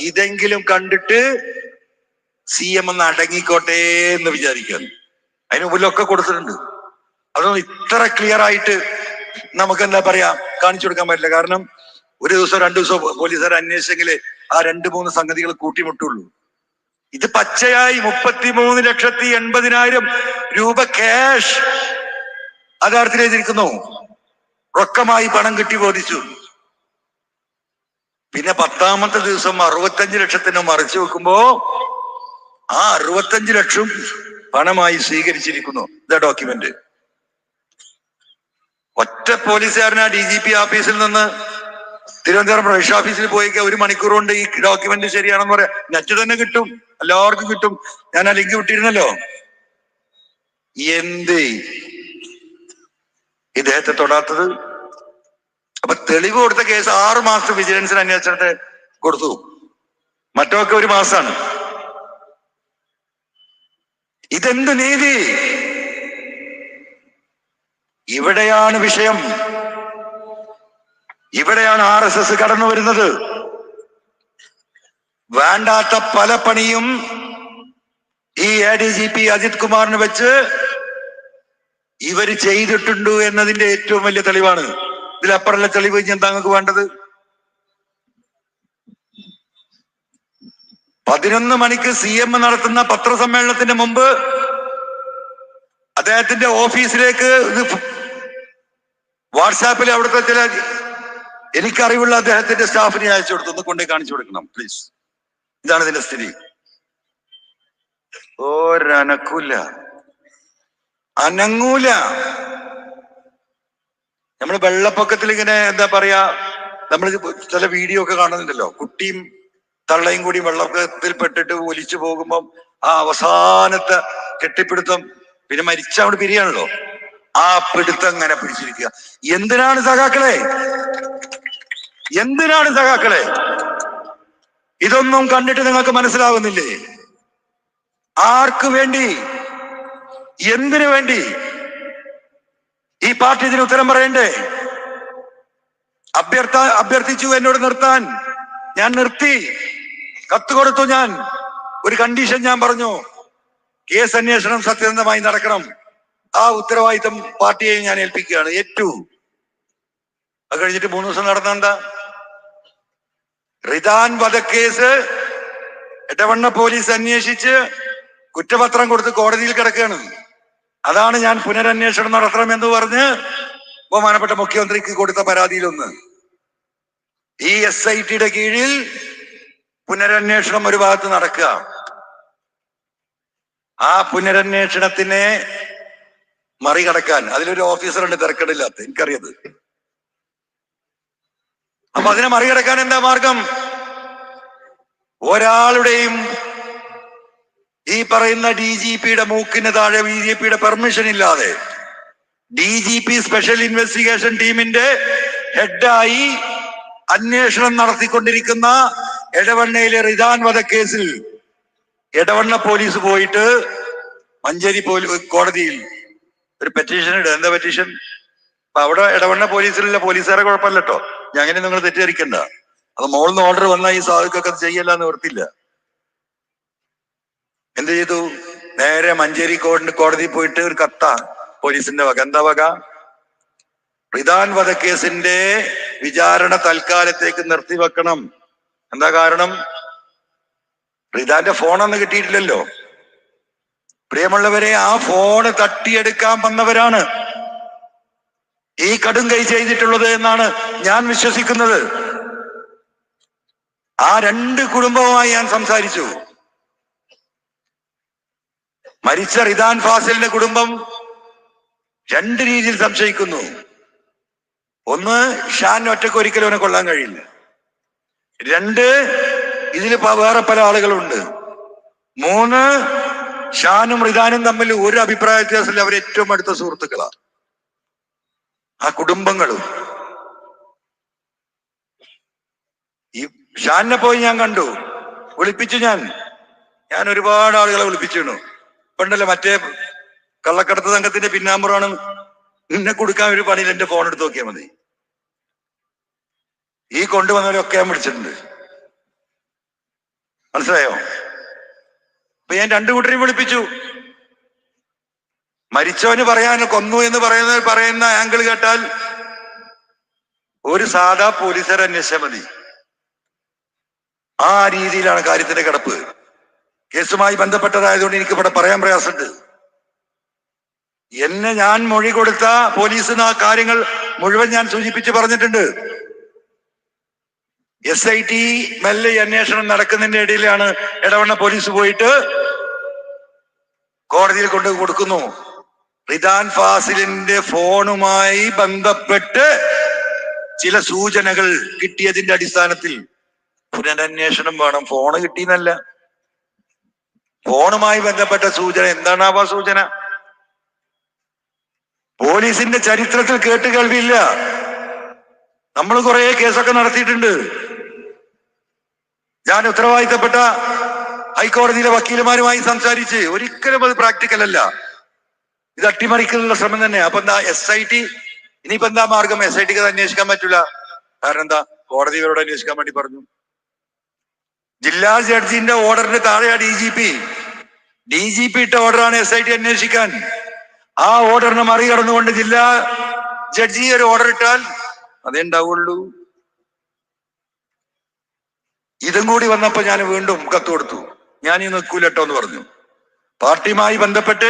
ഇതെങ്കിലും കണ്ടിട്ട് CM ഒന്ന് അടങ്ങിക്കോട്ടെ എന്ന് വിചാരിക്കാൻ. അതിന് മുമ്പിലൊക്കെ കൊടുത്തിട്ടുണ്ട്. അതൊന്നും ഇത്ര ക്ലിയർ ആയിട്ട് നമുക്ക് എന്താ പറയാ കാണിച്ചു കൊടുക്കാൻ പറ്റില്ല. കാരണം ഒരു ദിവസം 2 ദിവസം പോലീസുകാർ അന്വേഷിച്ചെങ്കിലേ ആ 2-3 സംഗതികൾ കൂട്ടിമുട്ടുള്ളൂ. ഇത് പച്ചയായി 33,80,000 രൂപ ക്യാഷ് അധികാരത്തിൽ എഴുതിയിരിക്കുന്നു. റൊക്കമായി പണം കിട്ടി ബോധിച്ചു. പിന്നെ 10ാമത്തെ ദിവസം 65 ലക്ഷത്തിന് മറിച്ചു വെക്കുമ്പോ ആ 65 ലക്ഷം പണമായി സ്വീകരിച്ചിരിക്കുന്നു. ഇതാ ഡോക്യുമെന്റ്. ഒറ്റ പോലീസുകാരനാ DGP ഓഫീസിൽ നിന്ന് തിരുവനന്തപുരം പ്രവിശ്യ ഓഫീസിൽ പോയിക്ക 1 മണിക്കൂർ കൊണ്ട് ഈ ഡോക്യുമെന്റ് ശരിയാണെന്ന് പറയാം. നെറ്റ് തന്നെ കിട്ടും, എല്ലാവർക്കും കിട്ടും. ഞാൻ ആ ലിങ്ക് വിട്ടിരുന്നല്ലോ. എന്ത് ഇദ്ദേഹത്തെ തൊടാത്തത്? അപ്പൊ തെളിവ് കൊടുത്ത കേസ് 6 മാസത്തെ വിജിലൻസിന് അന്വേഷണത്തെ കൊടുത്തു. മറ്റൊക്കെ 1 മാസമാണ്. ഇതെന്ത് നീതി? ഇവിടെയാണ് വിഷയം. ഇവിടെയാണ് RSS കടന്നു വരുന്നത്. വേണ്ടാത്ത പല പണിയും ഈ ADGP അജിത് കുമാറിന് വെച്ച് ഇവര് ചെയ്തിട്ടുണ്ട് എന്നതിന്റെ ഏറ്റവും വലിയ തെളിവാണ്. ഇതിലപ്പുറമുള്ള തെളിവ് ഞാൻ താങ്കൾക്ക് വേണ്ടത്? 11 മണിക്ക് CM നടത്തുന്ന പത്രസമ്മേളനത്തിന്റെ മുമ്പ് അദ്ദേഹത്തിന്റെ ഓഫീസിലേക്ക് വാട്സാപ്പിൽ അവിടുത്തെ ചില എനിക്കറിവുള്ള അദ്ദേഹത്തിന്റെ സ്റ്റാഫിനെ അയച്ചു കൊടുത്തു. ഒന്ന് കൊണ്ടേ കാണിച്ചു കൊടുക്കണം പ്ലീസ്. ഇതാണ് ഇതിന്റെ സ്ഥിതി. ഒരനക്കൂല, അനങ്ങൂല. നമ്മൾ വെള്ളപ്പൊക്കത്തിൽ ഇങ്ങനെ എന്താ പറയാ, നമ്മൾ ചില വീഡിയോ ഒക്കെ കാണുന്നുണ്ടല്ലോ, കുട്ടിയും തള്ളയും കൂടി വെള്ളപ്പൊക്കത്തിൽ പെട്ടിട്ട് ഒലിച്ചു പോകുമ്പം ആ അവസാനത്തെ കെട്ടിപ്പിടുത്തം, പിന്നെ മരിച്ച അവിടെ പിരിയാണല്ലോ, ആ പിടുത്തം ഇങ്ങനെ പിടിച്ചിരിക്കുക. എന്തിനാണ് സഖാക്കളെ? എന്തിനാണ് സഖാക്കളെ? ഇതൊന്നും കണ്ടിട്ട് നിങ്ങൾക്ക് മനസ്സിലാവുന്നില്ലേ? ആർക്ക് വേണ്ടി? എന്തിനു വേണ്ടി? ഈ പാർട്ടി ഇതിന് ഉത്തരം പറയണ്ടേ? അഭ്യർത്ഥിച്ചു എന്നോട് നിർത്താൻ. ഞാൻ നിർത്തി. കത്ത് കൊടുത്തു. ഞാൻ ഒരു കണ്ടീഷൻ ഞാൻ പറഞ്ഞു, കേസ് അന്വേഷണം സത്യസന്ധമായി നടക്കണം. ആ ഉത്തരവാദിത്തം പാർട്ടിയെ ഞാൻ ഏൽപ്പിക്കുകയാണ്. ഏറ്റു. അത് കഴിഞ്ഞിട്ട് 3 ദിവസം നടന്നെന്താ? റിദാൻ വധക്കേസ് എടവണ്ണ പോലീസ് അന്വേഷിച്ച് കുറ്റപത്രം കൊടുത്ത് കോടതിയിൽ കിടക്കുകയാണ്. അതാണ് ഞാൻ പുനരന്വേഷണം നടത്തണമെന്ന് പറഞ്ഞ് ബഹുമാനപ്പെട്ട മുഖ്യമന്ത്രിക്ക് കൊടുത്ത പരാതിയിലൊന്ന്. ഈ SITയുടെ കീഴിൽ പുനരന്വേഷണം ഒരു ഭാഗത്ത് നടക്കുക. ആ പുനരന്വേഷണത്തിനെ മറികടക്കാൻ അതിലൊരു ഓഫീസറുണ്ട് തിരക്കടില്ലാത്ത, എനിക്കറിയത്. അപ്പൊ അതിനെ മറികടക്കാൻ എന്താ മാർഗം? ഒരാളുടെയും ഈ പറയുന്ന DGPയുടെ മൂക്കിന് താഴെ BJPയുടെ പെർമിഷൻ ഇല്ലാതെ DGP സ്പെഷ്യൽ ഇൻവെസ്റ്റിഗേഷൻ ടീമിന്റെ ഹെഡായി അന്വേഷണം നടത്തിക്കൊണ്ടിരിക്കുന്ന എടവണ്ണയിലെ റിദാൻ വധക്കേസിൽ എടവണ്ണ പോലീസ് പോയിട്ട് മഞ്ചേരി കോടതിയിൽ ഒരു പെറ്റീഷൻ ഇടുക. എന്താ പെറ്റീഷൻ? അപ്പൊ അവിടെ എടവണ്ണ പോലീസിലുള്ള പോലീസുകാരെ കുഴപ്പമില്ല കേട്ടോ, ഞാൻ അങ്ങനെ നിങ്ങൾ തെറ്റിദ്ധരിക്കണ്ട. അത് മോളിന്ന് ഓർഡർ വന്നാൽ ഈ സാധുക്കൊക്കെ ചെയ്യല്ലാന്ന് ഓർത്തില്ല. എന്ത് ചെയ്തു? നേരെ മഞ്ചേരി കോടതി പോയിട്ട് ഒരു കത്ത പോലീസിന്റെ വക. എന്താ വക? റിദാൻ വധക്കേസിന്റെ വിചാരണ തൽക്കാലത്തേക്ക് നിർത്തിവെക്കണം. എന്താ കാരണം? റിദാന്റെ ഫോണൊന്നും കിട്ടിയിട്ടില്ലല്ലോ. പ്രിയമുള്ളവരെ, ആ ഫോണ് തട്ടിയെടുക്കാൻ വന്നവരാണ് ഈ കടും കൈ ചെയ്തിട്ടുള്ളത് എന്നാണ് ഞാൻ വിശ്വസിക്കുന്നത്. ആ 2 കുടുംബവുമായി ഞാൻ സംസാരിച്ചു. മരിച്ച റിദാൻ ഫാസിലിന്റെ കുടുംബം 2 രീതിയിൽ സംശയിക്കുന്നു. ഒന്ന്, ഷാൻ ഒറ്റയ്ക്ക് ഒരിക്കലും അവനെ കൊള്ളാൻ കഴിയില്ല. 2, ഇതിൽ വേറെ പല ആളുകളുണ്ട്. 3, ഷാനും റിദാനും തമ്മിൽ ഒരു അഭിപ്രായ വ്യത്യാസമില്ല. അവർ ഏറ്റവും അടുത്ത സുഹൃത്തുക്കളാണ്. ആ കുടുംബങ്ങളും. ഈ ഷാനിനെ പോയി ഞാൻ കണ്ടു, വിളിപ്പിച്ചു. ഞാൻ ഒരുപാട് ആളുകളെ വിളിപ്പിച്ചിരുന്നു. പണ്ടല്ലേ മറ്റേ കള്ളക്കടത്ത് സംഘത്തിന്റെ പിന്നാമ്പുറമാണ്, നിന്നെ കൊടുക്കാൻ ഒരു പണിയിൽ എന്റെ ഫോൺ എടുത്ത് നോക്കിയാൽ മതി. ഈ കൊണ്ടുവന്നവരൊക്കെ ഞാൻ വിളിച്ചിട്ടുണ്ട്. മനസ്സിലായോ? അപ്പൊ ഞാൻ രണ്ടു കൂട്ടരെയും വിളിപ്പിച്ചു. മരിച്ചവന് പറയാൻ കൊന്നു എന്ന് പറയുന്ന ആംഗിൾ കേട്ടാൽ ഒരു സാധാ പോലീസുകാരെ അന്വേഷിച്ചാൽ മതി. ആ രീതിയിലാണ് കാര്യത്തിന്റെ കിടപ്പ്. കേസുമായി ബന്ധപ്പെട്ടതായതുകൊണ്ട് എനിക്ക് ഇവിടെ പറയാൻ പ്രയാസമുണ്ട്. ഞാൻ മൊഴി കൊടുത്ത പോലീസിന് ആ കാര്യങ്ങൾ മുഴുവൻ ഞാൻ സൂചിപ്പിച്ച് പറഞ്ഞിട്ടുണ്ട്. SIT മെല്ലെ അന്വേഷണം നടക്കുന്നതിന്റെ ഇടയിലാണ് ഇടവണ്ണ പോലീസ് പോയിട്ട് കോടതിയിൽ കൊണ്ട് കൊടുക്കുന്നു. റിദാൻ ഫാസിലിന്റെ ഫോണുമായി ബന്ധപ്പെട്ട് ചില സൂചനകൾ കിട്ടിയതിന്റെ അടിസ്ഥാനത്തിൽ പുനരന്വേഷണം വേണം. ഫോണ് കിട്ടിയെന്നല്ല, ഫോണുമായി ബന്ധപ്പെട്ട സൂചന. എന്താണാവാ സൂചന? പോലീസിന്റെ ചരിത്രത്തിൽ കേട്ടുകേൾവിയില്ല. നമ്മൾ കുറെ കേസൊക്കെ നടത്തിയിട്ടുണ്ട്. ഞാൻ ഉത്തരവാദിത്തപ്പെട്ട ഹൈക്കോടതിയിലെ വക്കീലുമാരുമായി സംസാരിച്ച് ഒരിക്കലും അത് പ്രാക്ടിക്കൽ അല്ല, ഇത് അട്ടിമറിക്കാനുള്ള ശ്രമം തന്നെ. അപ്പൊ എന്താ SIT ഇനിയിപ്പോ എന്താ മാർഗം? SITക്ക് അത് അന്വേഷിക്കാൻ പറ്റൂല. കാരണം എന്താ? കോടതി ഇവരോട് അന്വേഷിക്കാൻ വേണ്ടി പറഞ്ഞു. ജില്ലാ ജഡ്ജിന്റെ ഓർഡറിന് താഴെയാ DGP ഇട്ട ഓർഡറാണ് SIT അന്വേഷിക്കാൻ. ആ ഓർഡറിനെ മറികടന്നുകൊണ്ട് ജില്ലാ ജഡ്ജി ഒരു ഓർഡർ ഇട്ടാൽ അതേ ഉണ്ടാവുള്ളൂ. ഇതും കൂടി വന്നപ്പോ ഞാൻ വീണ്ടും കത്ത് കൊടുത്തു. ഞാൻ ഈ നിൽക്കൂലട്ടോ എന്ന് പറഞ്ഞു. പാർട്ടിയുമായി ബന്ധപ്പെട്ട്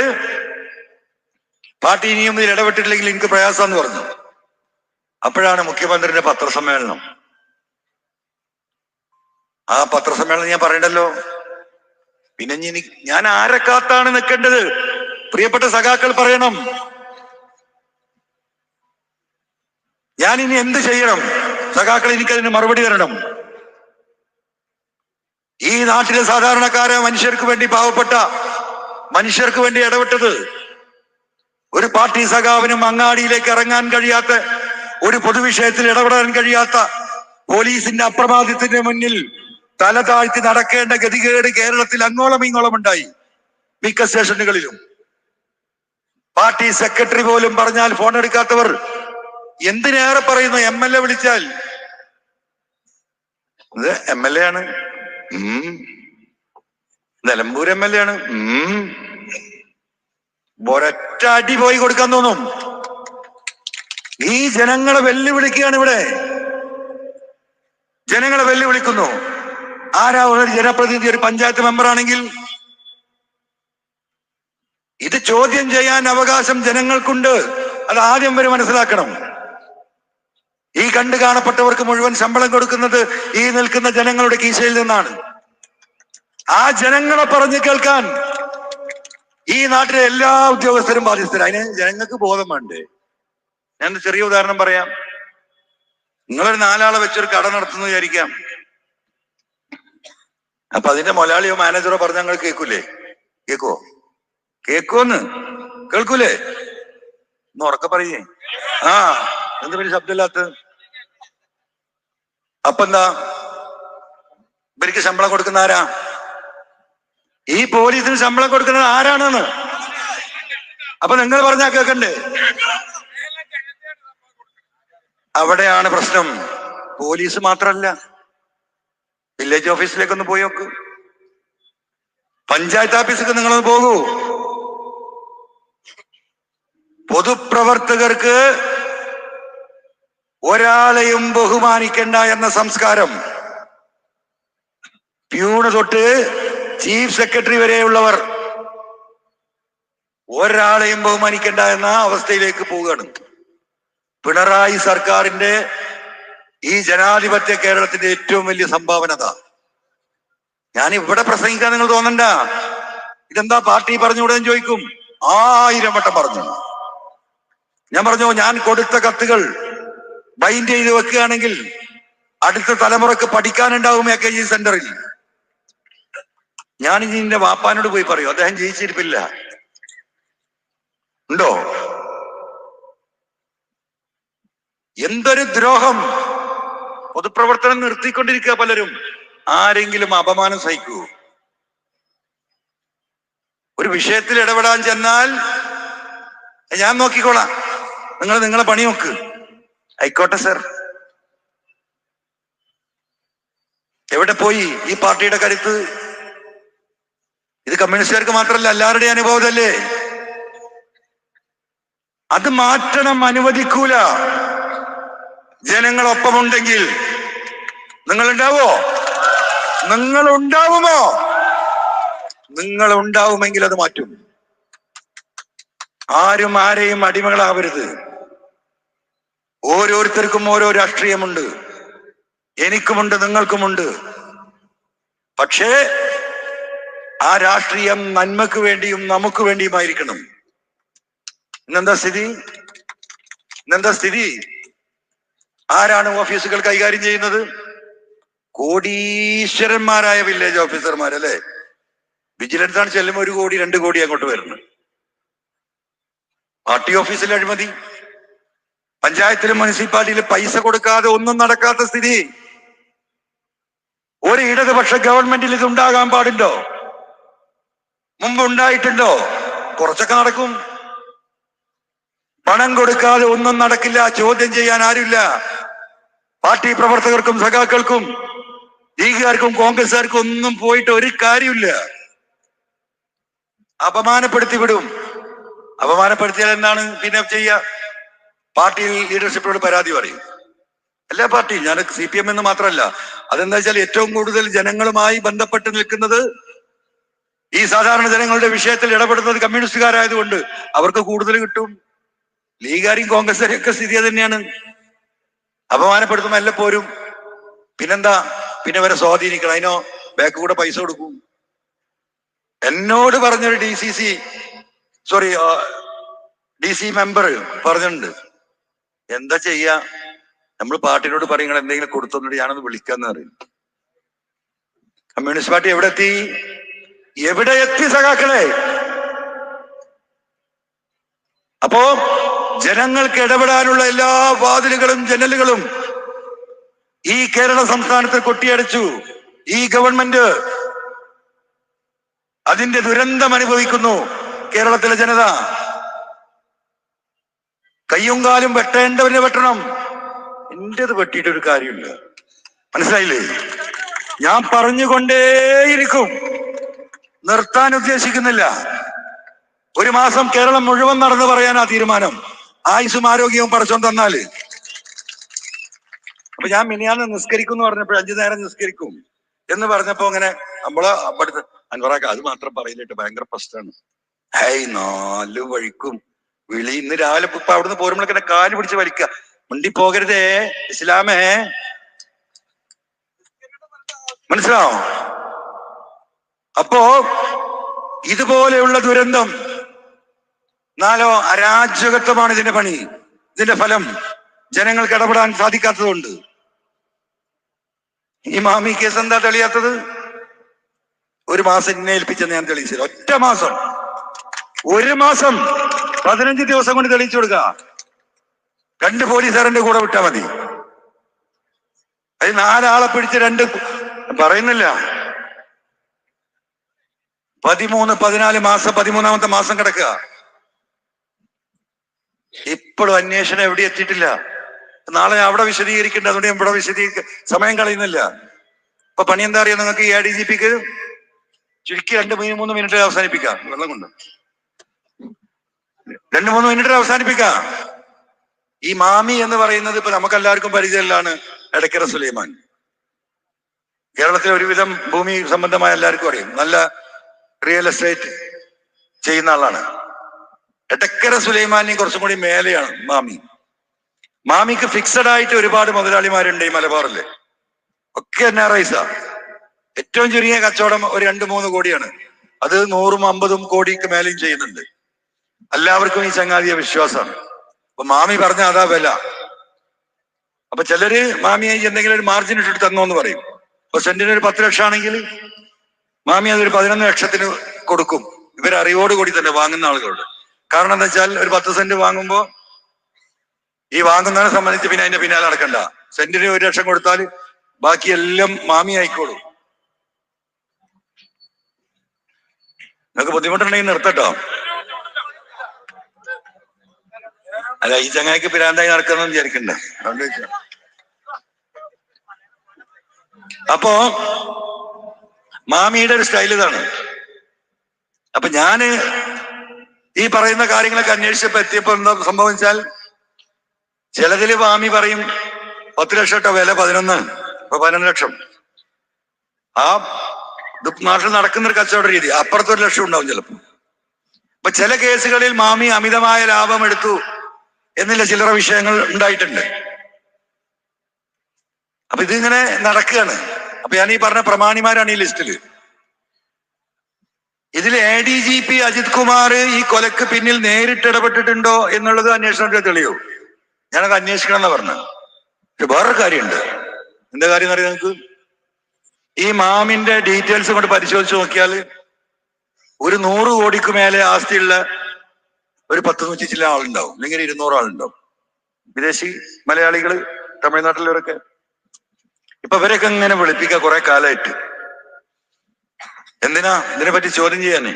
പാർട്ടി ഇനിയും ഇതിൽ ഇടപെട്ടിട്ടില്ലെങ്കിൽ എനിക്ക് പ്രയാസമെന്ന് പറഞ്ഞു. അപ്പോഴാണ് മുഖ്യമന്ത്രിയുടെ പത്രസമ്മേളനം. ആ പത്രസമ്മേളനം ഞാൻ പറയണ്ടല്ലോ. പിന്നെ ഞാൻ ആരെ കാത്താണ് നിൽക്കേണ്ടത്? പ്രിയപ്പെട്ട സഖാക്കൾ പറയണം. ഞാൻ ഇനി എന്ത് ചെയ്യണം? സഖാക്കൾ എനിക്കതിന് മറുപടി തരണം. ഈ നാട്ടിലെ സാധാരണക്കാരെ മനുഷ്യർക്ക് വേണ്ടി, പാവപ്പെട്ട മനുഷ്യർക്ക് വേണ്ടി ഇടപെട്ടത്, ഒരു പാർട്ടി സഖാവിനും അങ്ങാടിയിലേക്ക് ഇറങ്ങാൻ കഴിയാത്ത, ഒരു പൊതുവിഷയത്തിൽ ഇടപെടാൻ കഴിയാത്ത, പോലീസിന്റെ അപ്രമാദിത്വത്തിന് മുന്നിൽ തല താഴ്ത്തി നടക്കേണ്ട ഗതികേട് കേരളത്തിൽ അങ്ങോളം ഇങ്ങോളം ഉണ്ടായി. മിക്ക സ്റ്റേഷനുകളിലും പാർട്ടി സെക്രട്ടറി പോലും പറഞ്ഞാൽ ഫോൺ എടുക്കാത്തവർ. എന്തിനേറെ പറയുന്നു, MLA വിളിച്ചാൽ ഇത് MLA ആണ്, നിലമ്പൂർ MLA ആണ്, ഒരൊറ്റ അടി പോയി കൊടുക്കാൻ തോന്നും. ഈ ജനങ്ങളെ വെല്ലുവിളിക്കുകയാണ് ഇവിടെ. ജനങ്ങളെ വെല്ലുവിളിക്കുന്നു. ആരാ ഒരു ജനപ്രതിനിധി, ഒരു പഞ്ചായത്ത് മെമ്പർ ആണെങ്കിൽ ഇത് ചോദ്യം ചെയ്യാൻ അവകാശം ജനങ്ങൾക്കുണ്ട്. അത് ആദ്യം വരെ മനസ്സിലാക്കണം. ഈ കണ്ടു കാണപ്പെട്ടവർക്ക് മുഴുവൻ ശമ്പളം കൊടുക്കുന്നത് ഈ നിൽക്കുന്ന ജനങ്ങളുടെ കീശയിൽ നിന്നാണ്. ആ ജനങ്ങളെ പറഞ്ഞു കേൾക്കാൻ ഈ നാട്ടിലെ എല്ലാ ഉദ്യോഗസ്ഥരും ബാധ്യസ്ഥരും. അതിന് ജനങ്ങൾക്ക് ബോധം വേണ്ടേ? ഞാൻ ചെറിയ ഉദാഹരണം പറയാം. നിങ്ങളൊരു 4 ആളെ വെച്ചൊരു കട നടത്തുന്നു വിചാരിക്കാം. അപ്പൊ അതിന്റെ മുതലാളിയോ മാനേജറോ പറഞ്ഞ നിങ്ങൾ കേൾക്കൂലേ? കേക്കോന്ന് കേൾക്കൂലേ? ഒന്ന് ഉറക്കെ പറയേ. എന്ത് പേര് ശബ്ദമില്ലാത്ത? അപ്പൊ എന്താ ഇവർക്ക് ശമ്പളം കൊടുക്കുന്ന ആരാ? ഈ പോലീസിന് ശമ്പളം കൊടുക്കുന്നത് ആരാണെന്ന് അപ്പൊ നിങ്ങൾ പറഞ്ഞാ കേൾക്കണ്ടേ? അവിടെയാണ് പ്രശ്നം. പോലീസ് മാത്രല്ല, വില്ലേജ് ഓഫീസിലേക്കൊന്ന് പോയി നോക്ക്, പഞ്ചായത്ത് ഓഫീസിലേക്ക് നിങ്ങളൊന്ന് പോകൂ. പൊതുപ്രവർത്തകർക്ക് ഒരാളെയും ബഹുമാനിക്കണ്ട എന്ന സംസ്കാരം പ്യൂണ് തൊട്ട് ചീഫ് സെക്രട്ടറി വരെയുള്ളവർ ഒരാളെയും ബഹുമാനിക്കണ്ട എന്ന അവസ്ഥയിലേക്ക് പോവുകയാണ്. പിണറായി സർക്കാരിന്റെ ഈ ജനാധിപത്യ കേരളത്തിന്റെ ഏറ്റവും വലിയ സംഭാവന. ഞാൻ ഇവിടെ പ്രസംഗിക്കാൻ നിങ്ങൾ തോന്നണ്ട. ഇതെന്താ പാർട്ടി പറഞ്ഞുകൂടെ ചോദിക്കും. 1000 വട്ടം പറഞ്ഞു. ഞാൻ പറഞ്ഞു, ഞാൻ കൊടുത്ത കത്തുകൾ ബൈൻഡ് ചെയ്ത് വെക്കുകയാണെങ്കിൽ അടുത്ത തലമുറക്ക് പഠിക്കാനുണ്ടാവും AKG സെന്ററിൽ. ഞാൻ ഇനി എന്റെ വാപ്പാനോട് പോയി പറയൂ, അദ്ദേഹം ജയിച്ചിരിപ്പില്ല ഉണ്ടോ? എന്തൊരു ദ്രോഹം! പൊതുപ്രവർത്തനം നിർത്തിക്കൊണ്ടിരിക്കുക പലരും. ആരെങ്കിലും അപമാനം സഹിക്കൂ? ഒരു വിഷയത്തിൽ ഇടപെടാൻ ചെന്നാൽ ഞാൻ നോക്കിക്കോളാം, നിങ്ങളെ പണി നോക്ക്. ആയിക്കോട്ടെ സർ. എവിടെ പോയി ഈ പാർട്ടിയുടെ കരുത്ത്? ഇത് കമ്മ്യൂണിസ്റ്റുകാർക്ക് മാത്രമല്ല, എല്ലാവരുടെയും അനുഭവമല്ലേ. അത് മാറ്റണം, അനുവദിക്കൂല. ജനങ്ങളൊപ്പമുണ്ടെങ്കിൽ. നിങ്ങൾ ഉണ്ടാവോ? നിങ്ങൾ ഉണ്ടാവുമോ? നിങ്ങൾ ഉണ്ടാവുമെങ്കിൽ അത് മാറ്റും. ആരും ആരെയും അടിമകളാവരുത്. ഓരോരുത്തർക്കും ഓരോ രാഷ്ട്രീയമുണ്ട്, എനിക്കുമുണ്ട്, നിങ്ങൾക്കുമുണ്ട്. പക്ഷേ ആ രാഷ്ട്രീയം നന്മക്ക് വേണ്ടിയും നമുക്ക് വേണ്ടിയുമായിരിക്കണം. ഇന്നെന്താ സ്ഥിതി? ആരാണ് ഓഫീസുകൾ കൈകാര്യം ചെയ്യുന്നത്? കോടീശ്വരന്മാരായ വില്ലേജ് ഓഫീസർമാർ, അല്ലെ? വിജിലൻസ് ആണ് ചെല്ലുമ്പോൾ 1 കോടി 2 കോടി അങ്ങോട്ട് വരുന്നത്. പാർട്ടി ഓഫീസിൽ അഴിമതി, പഞ്ചായത്തിലും മുനിസിപ്പാലിറ്റിയിലും പൈസ കൊടുക്കാതെ ഒന്നും നടക്കാത്ത സ്ഥിതി. ഒരു ഇടതുപക്ഷ ഗവൺമെന്റിൽ ഇത് ഉണ്ടാകാൻ പാടുണ്ടോ? മുമ്പ് ഉണ്ടായിട്ടുണ്ടോ? കുറച്ചൊക്കെ നടക്കും. പണം കൊടുക്കാതെ ഒന്നും നടക്കില്ല. ചോദ്യം ചെയ്യാൻ ആരുമില്ല. പാർട്ടി പ്രവർത്തകർക്കും സഖാക്കൾക്കും ലീഗുകാർക്കും കോൺഗ്രസ്സുകാർക്കും ഒന്നും പോയിട്ട് ഒരു കാര്യമില്ല. അപമാനപ്പെടുത്തി വിടും. അപമാനപ്പെടുത്തിയാൽ എന്താണ് പിന്നെ ചെയ്യുക? പാർട്ടി ലീഡർഷിപ്പിനോട് പരാതി പറയും. എല്ലാ പാർട്ടിയും, ഞാൻ CPM എന്ന് മാത്രമല്ല. അതെന്താ വെച്ചാൽ ഏറ്റവും കൂടുതൽ ജനങ്ങളുമായി ബന്ധപ്പെട്ട് നിൽക്കുന്നത്, ഈ സാധാരണ ജനങ്ങളുടെ വിഷയത്തിൽ ഇടപെടുന്നത് കമ്മ്യൂണിസ്റ്റുകാരായതുകൊണ്ട് അവർക്ക് കൂടുതൽ കിട്ടും. ലീഗുകാരും കോൺഗ്രസ്സുകാരും ഒക്കെ സ്ഥിതി തന്നെയാണ്. അപമാനപ്പെടുത്തുമ്പോൾ എല്ലാം പോരും. പിന്നെന്താ? പിന്നെ വരെ സ്വാധീനിക്കണം. അതിനോ ബാക്ക് കൂടെ പൈസ കൊടുക്കും. എന്നോട് പറഞ്ഞൊരു DC മെമ്പർ പറഞ്ഞിട്ടുണ്ട്, എന്താ ചെയ്യാ, നമ്മൾ പാർട്ടിനോട് പറയുക എന്തെങ്കിലും കൊടുത്തോന്നിട്ട് ഞാനൊന്ന് വിളിക്കാന്ന് പറയും. കമ്മ്യൂണിസ്റ്റ് പാർട്ടി എവിടെ എത്തി സഖാക്കളെ? അപ്പോ ജനങ്ങൾക്ക് ഇടപെടാനുള്ള എല്ലാ വാതിലുകളും ജനലുകളും ഈ കേരള സംസ്ഥാനത്ത് കൊട്ടിയടച്ചു. ഈ ഗവൺമെന്റ് അതിന്റെ ദുരന്തം അനുഭവിക്കുന്നു കേരളത്തിലെ ജനത. കയ്യും കാലും വെട്ടേണ്ടവനെ വെട്ടണം. എന്റേത് വെട്ടിയിട്ടൊരു കാര്യമില്ല. മനസ്സിലായില്ലേ? ഞാൻ പറഞ്ഞുകൊണ്ടേയിരിക്കും, നിർത്താൻ ഉദ്ദേശിക്കുന്നില്ല. 1 മാസം കേരളം മുഴുവൻ നടന്നു പറയാനാ തീരുമാനം. ആയുസ്സും ആരോഗ്യവും പടച്ചോൻ തന്നാല്. അപ്പൊ ഞാൻ മിനിയാന്ന് നിസ്കരിക്കും എന്ന് പറഞ്ഞപ്പോൾ 5 നേരം നിസ്കരിക്കും എന്ന് പറഞ്ഞപ്പോ അങ്ങനെ നമ്മള് അപ്പടുത്ത് അൻവറാക്ക അത് മാത്രം പറയില്ലിട്ട്, ഭയങ്കര പ്രശ്നമാണ്. 4 വഴിക്കും വിളി. ഇന്ന് രാവിലെ ഇപ്പൊ അവിടുന്ന് പോരുമ്പോഴൊക്കെ കാല് പിടിച്ച് വലിക്കുക. മുണ്ടി പോകരുതേ ഇസ്ലാമേ. മനസ്സിലാവോ? അപ്പോ ഇതുപോലെയുള്ള ദുരന്തം, അരാജകത്വമാണ് ഇതിന്റെ പണി. ഇതിന്റെ ഫലം ജനങ്ങൾക്ക് ഇടപെടാൻ സാധിക്കാത്തതുകൊണ്ട്. ഈ മാമി കേസ് എന്താ തെളിയാത്തത്? 1 മാസം എന്നെ ഏൽപ്പിച്ചെന്ന് ഞാൻ തെളിയിച്ചില്ല. ഒറ്റ മാസം, 1 മാസം 15 ദിവസം കൊണ്ട് തെളിയിച്ചു കൊടുക്കുക. 2 പോലീസുകാരന്റെ കൂടെ വിട്ടാ മതി. അത് 4 ആളെ പിടിച്ച് 2 പറയുന്നില്ല, 13, 14 മാസം, 13ാമത്തെ മാസം കിടക്കുക. ഇപ്പോഴും അന്വേഷണം എവിടെ എത്തിയിട്ടില്ല. നാളെ അവിടെ വിശദീകരിക്കേണ്ട, അതുകൊണ്ട് ഇവിടെ സമയം കളയുന്നില്ല. ഇപ്പൊ പണി എന്താ അറിയാം നിങ്ങൾക്ക്? ഈ ADGPക്ക് ചുരുക്കി 2-3 മിനിറ്റ് അവസാനിപ്പിക്കാം. വെള്ളം കൊണ്ട് 2-3 മിനിറ്റ് അവസാനിപ്പിക്കാം. ഈ മാമി എന്ന് പറയുന്നത് ഇപ്പൊ നമുക്കെല്ലാവർക്കും പരിചയമുള്ളതാണ്. എടക്കര സുലൈമാൻ. കേരളത്തിലെ ഒരുവിധം ഭൂമി സംബന്ധമായ എല്ലാവർക്കും അറിയും. നല്ല റിയൽ എസ്റ്റേറ്റ് ചെയ്യുന്ന ആളാണ്. എടക്കര സുലൈമാനി കുറച്ചും കൂടി മേലെയാണ് മാമി. മാമിക്ക് ഫിക്സഡ് ആയിട്ട് ഒരുപാട് മുതലാളിമാരുണ്ട് ഈ മലബാറില്. ഒക്കെ NRIs. ഏറ്റവും ചുരുങ്ങിയ കച്ചവടം ഒരു 2-3 കോടിയാണ്. അത് 100-50 കോടിക്ക് മേലെയും ചെയ്യുന്നുണ്ട്. എല്ലാവർക്കും ഈ ചങ്ങാതിയെ വിശ്വാസമാണ്. അപ്പൊ മാമി പറഞ്ഞ അതാ വില. അപ്പൊ ചിലര് മാമിയെ എന്തെങ്കിലും ഒരു മാർജിൻ ഇട്ടിട്ട് തന്നോന്ന് പറയും. അപ്പൊ സെന്റിന് ഒരു 10 ലക്ഷം ആണെങ്കിൽ മാമി അതൊരു 11 ലക്ഷത്തിന് കൊടുക്കും. ഇവരറിവോടുകൂടി തന്നെ വാങ്ങുന്ന ആളുകളോട്. കാരണം എന്താ വെച്ചാൽ ഒരു 10 സെന്റ് വാങ്ങുമ്പോ ഈ വാങ്ങുന്നതിനെ സംബന്ധിച്ച് പിന്നെ അതിന്റെ പിന്നാലെ നടക്കണ്ട. സെന്റിന് 1 ലക്ഷം കൊടുത്താൽ ബാക്കിയെല്ലാം മാമി ആയിക്കോളും. നിങ്ങൾക്ക് ബുദ്ധിമുട്ടുണ്ടെങ്കിൽ നിർത്തട്ടോ. അല്ല, ഈ ചങ്ങായിക്ക് പിരാന്തായി നടക്കണം വിചാരിക്കണ്ടേ? അതുകൊണ്ട് അപ്പോ മാമിയുടെ ഒരു സ്റ്റൈൽ ഇതാണ്. അപ്പൊ ഞാന് ഈ പറയുന്ന കാര്യങ്ങളൊക്കെ അന്വേഷിച്ചപ്പോ എത്തിയപ്പോ എന്താ സംഭവിച്ചാൽ, ചിലതില് മാമി പറയും 10 ലക്ഷം ട്ടോ വില, 11, ഇപ്പൊ 11 ലക്ഷം. ആ നാട്ടിൽ നടക്കുന്നൊരു കച്ചവട രീതി. അപ്പുറത്ത് 1 ലക്ഷം ഉണ്ടാവും ചിലപ്പോ. അപ്പൊ ചില കേസുകളിൽ മാമി അമിതമായ ലാഭം എടുത്തു എന്നുള്ള ചില്ലറ വിഷയങ്ങൾ ഉണ്ടായിട്ടുണ്ട്. അപ്പൊ ഇതിങ്ങനെ നടക്കുകയാണ്. അപ്പൊ ഞാൻ ഈ പറഞ്ഞ പ്രമാണിമാരാണ് ഈ ലിസ്റ്റില്. ഇതിൽ ADGP അജിത് കുമാർ ഈ കൊലക്ക് പിന്നിൽ നേരിട്ട് ഇടപെട്ടിട്ടുണ്ടോ എന്നുള്ളത് അന്വേഷണത്തിൽ തെളിയോ? ഞാനത് അന്വേഷിക്കണം എന്ന് പറഞ്ഞു. പക്ഷെ വേറൊരു കാര്യമുണ്ട്. എന്താ കാര്യം എന്ന് അറിയാം നിങ്ങൾക്ക്? ഈ മാമിന്റെ ഡീറ്റെയിൽസ് കൊണ്ട് പരിശോധിച്ച് നോക്കിയാൽ ഒരു 100 കോടിക്ക് മേലെ ആസ്തിയുള്ള ഒരു 10-100 ചില ആളുണ്ടാവും, അല്ലെങ്കിൽ 200 ആളുണ്ടാവും. വിദേശി മലയാളികള്, തമിഴ്നാട്ടിലവരൊക്കെ. ഇപ്പൊ ഇവരൊക്കെ ഇങ്ങനെ വിളിപ്പിക്കുക കുറെ കാലമായിട്ട്. എന്തിനാ? ഇതിനെ പറ്റി ചോദ്യം ചെയ്യാനേ.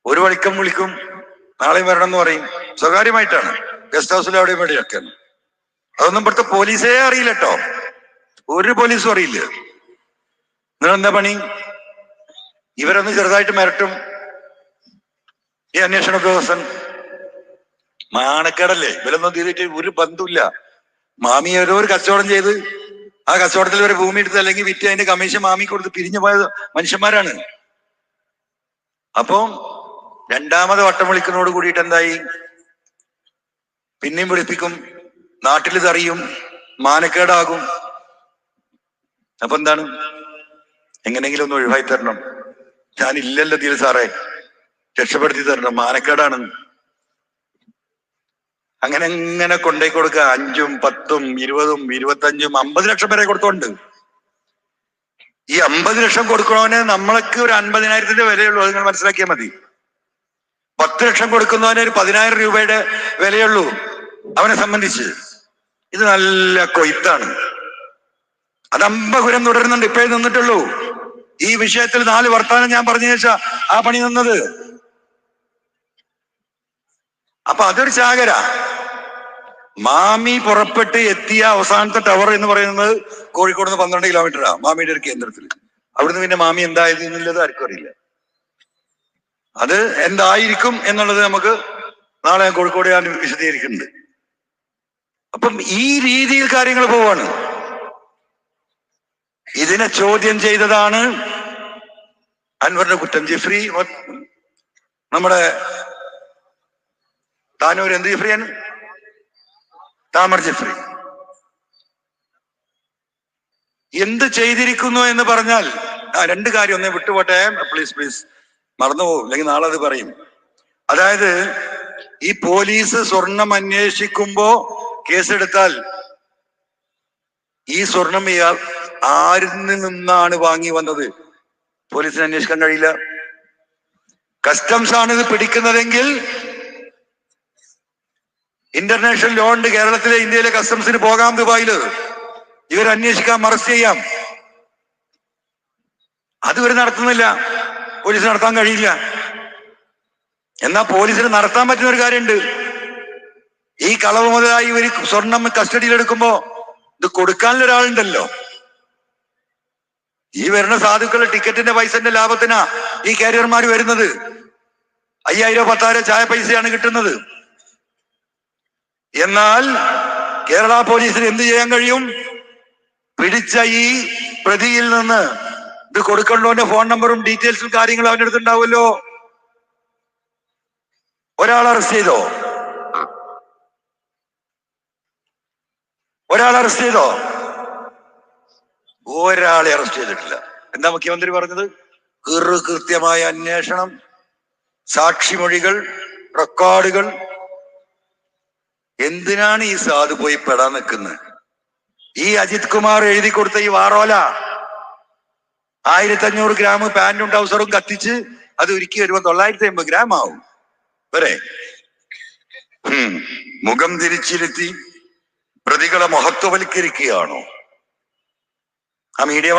ഒരു വളിക്കം വിളിക്കും, നാളെയും വരണം എന്ന് പറയും. സ്വകാര്യമായിട്ടാണ്, ഗസ്റ്റ് ഹൗസിൽ അവിടെയും വേണ്ടിയൊക്കെ. അതൊന്നും ഇവിടുത്തെ പോലീസേ അറിയില്ല കേട്ടോ. ഒരു പോലീസും അറിയില്ല. നിങ്ങളെന്താ പണി? ഇവരൊന്ന് ചെറുതായിട്ട് മിരട്ടും. ഈ അന്വേഷണ ഉദ്യോഗസ്ഥൻ മാനക്കേടല്ലേ? ഇവരൊന്നും തീർത്തിട്ട് ഒരു ബന്ധമില്ല. മാമി ഏതോ ഒരു കച്ചവടം ചെയ്ത് ആ കച്ചവടത്തിൽ ഒരു ഭൂമി എടുത്ത് അല്ലെങ്കിൽ വിറ്റ് അതിന്റെ കമ്മീഷൻ മാമി കൊടുത്ത് പിരിഞ്ഞു പോയ മനുഷ്യന്മാരാണ്. അപ്പം രണ്ടാമത് വട്ടം വിളിക്കുന്നതോട് കൂടിയിട്ട് എന്തായി? പിന്നെയും വിളിപ്പിക്കും, നാട്ടിൽ ഇതറിയും, മാനക്കേടാകും. അപ്പൊ എന്താണ്? എങ്ങനെയെങ്കിലും ഒന്ന് ഒഴിവായി തരണം. ഞാനില്ലല്ലോ തീരെ സാറേ, രക്ഷപ്പെടുത്തി തരണം, മാനക്കേടാണ്. അങ്ങനെ ഇങ്ങനെ കൊണ്ടേ കൊടുക്കുക. 5ഉം 10ഉം 20ഉം 25ഉം 50 ലക്ഷം വരെ കൊടുത്തോണ്ട്. ഈ 50 ലക്ഷം കൊടുക്കണവന് നമ്മൾക്ക് ഒരു 50,000 വിലയുള്ളൂ. അത് നിങ്ങൾ മനസ്സിലാക്കിയാൽ മതി. 10 ലക്ഷം കൊടുക്കുന്നവന് ഒരു 10,000 രൂപയുടെ വിലയുള്ളൂ അവനെ സംബന്ധിച്ച്. ഇത് നല്ല കൊയ്ത്താണ്. അത് അമ്പകുരം തുടരുന്നുണ്ട്. ഇപ്പോഴേ നിന്നിട്ടുള്ളൂ. ഈ വിഷയത്തിൽ 4 വർത്താനം ഞാൻ പറഞ്ഞു വെച്ചാ ആ പണി നിന്നത്. അപ്പൊ അതൊരു ചാകര. മാമി പുറപ്പെട്ട് എത്തിയ അവസാനത്തെ ടവർ എന്ന് പറയുന്നത് കോഴിക്കോട് നിന്ന് 12 കിലോമീറ്ററാ മാമിയുടെ ഒരു കേന്ദ്രത്തിൽ. അവിടുന്ന് പിന്നെ മാമി എന്തായത് എന്നുള്ളത് ആർക്കും അറിയില്ല. അത് എന്തായിരിക്കും എന്നുള്ളത് നമുക്ക് നാളെ കോഴിക്കോട് ഞാൻ വിശദീകരിക്കുന്നുണ്ട്. അപ്പം ഈ രീതിയിൽ കാര്യങ്ങൾ പോവാണ്. ഇതിനെ ചോദ്യം ചെയ്തതാണ് അൻവറിന്റെ കുറ്റം. ജിഫ്രി, നമ്മുടെ താനൂർ എന്ത് ജിഫ്രിയാണ്? താമർ ജിഫ്രി എന്ത് ചെയ്തിരിക്കുന്നു എന്ന് പറഞ്ഞാൽ 2 കാര്യം. ഒന്നേ വിട്ടുപോട്ടെ, പ്ലീസ് മറന്നുപോകും, അല്ലെങ്കിൽ നാളെ അത് പറയും. അതായത് ഈ പോലീസ് സ്വർണം അന്വേഷിക്കുമ്പോ കേസെടുത്താൽ ഈ സ്വർണം ഇയാൾ ആരിൽ നിന്നാണ് വാങ്ങി വന്നത് പോലീസിന് അന്വേഷിക്കാൻ കഴിയില്ല. കസ്റ്റംസ് ആണ് ഇത് പിടിക്കുന്നതെങ്കിൽ ഇന്റർനാഷണൽ ലോ ഉണ്ട്. കേരളത്തിലെ ഇന്ത്യയിലെ കസ്റ്റംസിന് പോകാം ദുബായില്, ഇവർ അന്വേഷിക്കാം, അറസ്റ്റ് ചെയ്യാം. അത് ഇവർ നടത്തുന്നില്ല, പോലീസ് നടത്താൻ കഴിയില്ല. എന്നാ പോലീസിന് നടത്താൻ പറ്റുന്ന ഒരു കാര്യമുണ്ട്. ഈ കളവ് മുതലായി ഇവർ സ്വർണം കസ്റ്റഡിയിൽ എടുക്കുമ്പോ ഇത് കൊടുക്കാനുള്ള ഒരാളുണ്ടല്ലോ. ഈ വരുന്ന സാധുക്കളുടെ ടിക്കറ്റിന്റെ പൈസന്റെ ലാഭത്തിനാ ഈ കാരിയർമാർ വരുന്നത്. 5,000 10,000 ചായ പൈസയാണ് കിട്ടുന്നത്. എന്നാൽ കേരള പോലീസിന് എന്ത് ചെയ്യാൻ കഴിയും? പിടിച്ച ഈ പ്രതിയിൽ നിന്ന് ഇത് കൊടുക്കണ്ടോന്റെ ഫോൺ നമ്പറും ഡീറ്റെയിൽസും കാര്യങ്ങളും അവന്റെ അടുത്തുണ്ടാവുമല്ലോ. ഒരാൾ അറസ്റ്റ് ചെയ്തോ? ഒരാളെ അറസ്റ്റ് ചെയ്തിട്ടില്ല. എന്താ മുഖ്യമന്ത്രി പറഞ്ഞത്? കൃത്യമായ അന്വേഷണം, സാക്ഷിമൊഴികൾ, റെക്കോർഡുകൾ. എന്തിനാണ് ഈ സാധു പോയി പെടാൻ നിൽക്കുന്നത്? ഈ അജിത് കുമാർ എഴുതി കൊടുത്ത ഈ വാറോല 1500 ഗ്രാം പാന്റും ട്രൗസറും കത്തിച്ച് അത് ഉരുക്കി വരുമ്പോ 950 ഗ്രാം ആവും വരെ. മുഖം തിരിച്ചിരുത്തി പ്രതികളെ മഹത്വവൽക്കരിക്കുകയാണോ? ആ മീഡിയ